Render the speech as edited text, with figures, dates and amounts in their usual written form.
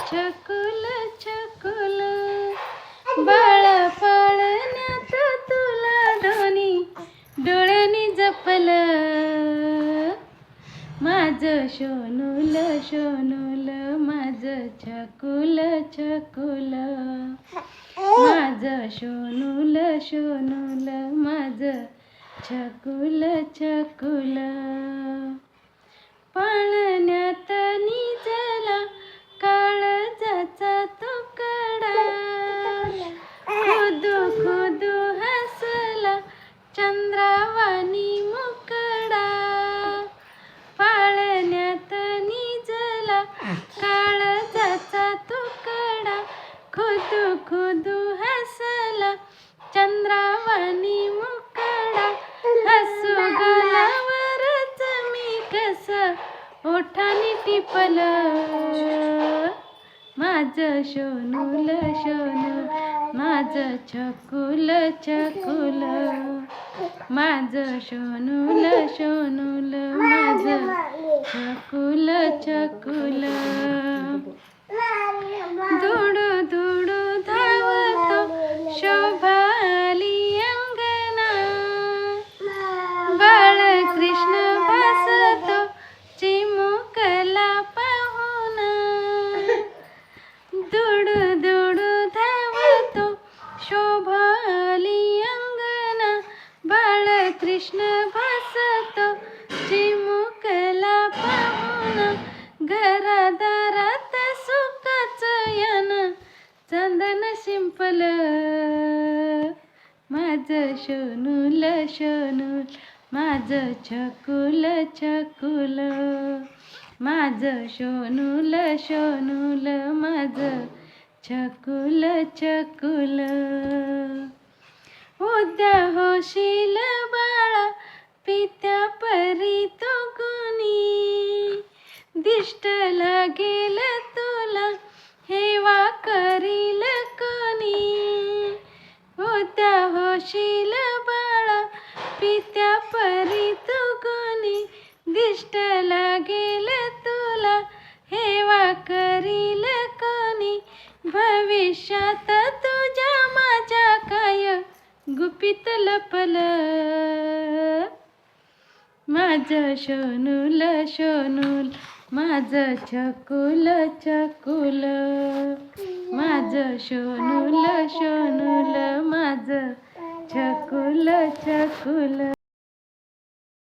छकुल छकुल बाळ पाळण्यात तुला दोन्ही डोळ्यांनी जपलं. माझं शोनूल शोनूल माझं छकुल छकुल, माझं शोनूल शोनूल माझं छकुल छकुल. पाळण्यात निजला काळजाचा तुकडा, खुदू खुदू हसला चंद्रावाणी मुकडा. पाळण्यात निजला काळजाचा तुकडा, खुदू खुदू हसला चंद्रावाणी मुकडा. हसू गालावरच मी कसं ओठांनी टिपलं. माझं शोनूल शोनूल माझं छकुल छकुल, माझं शोनूल शोनूल माझं छकुल छकुल. दुडू दुडू धावतो शोभाली अंगणा, बाळकृष्ण बसतो चिमुकला पाहून. दुडू दुडू धावतो शोभाली अंगणा, बाळकृष्ण बसतो चिमुकला पाहून. घरादारात सुखाचं यानं चंदन शिंपलं. माझं शोनूल शोनूल माझं छकुल छकुल, माझं शोनूल शोनूल माझं छकुल छकुल. उद्या होशील बाळा पित्या परी तू गुणी, दिष्ट लागेल तुला हेवा करील कोणी. उद्या होशील बाळा पित्या परी तू गुणी, दिष्ट लागेल तुला हेवा करील कोणी. भविष्यात तुझ्या माझ्या काय गुपित लपलं. माझं शोनूल शोनूल माझं छकुल छकुल, माझं शोनूल शोनूल माझं छकुल छकुल.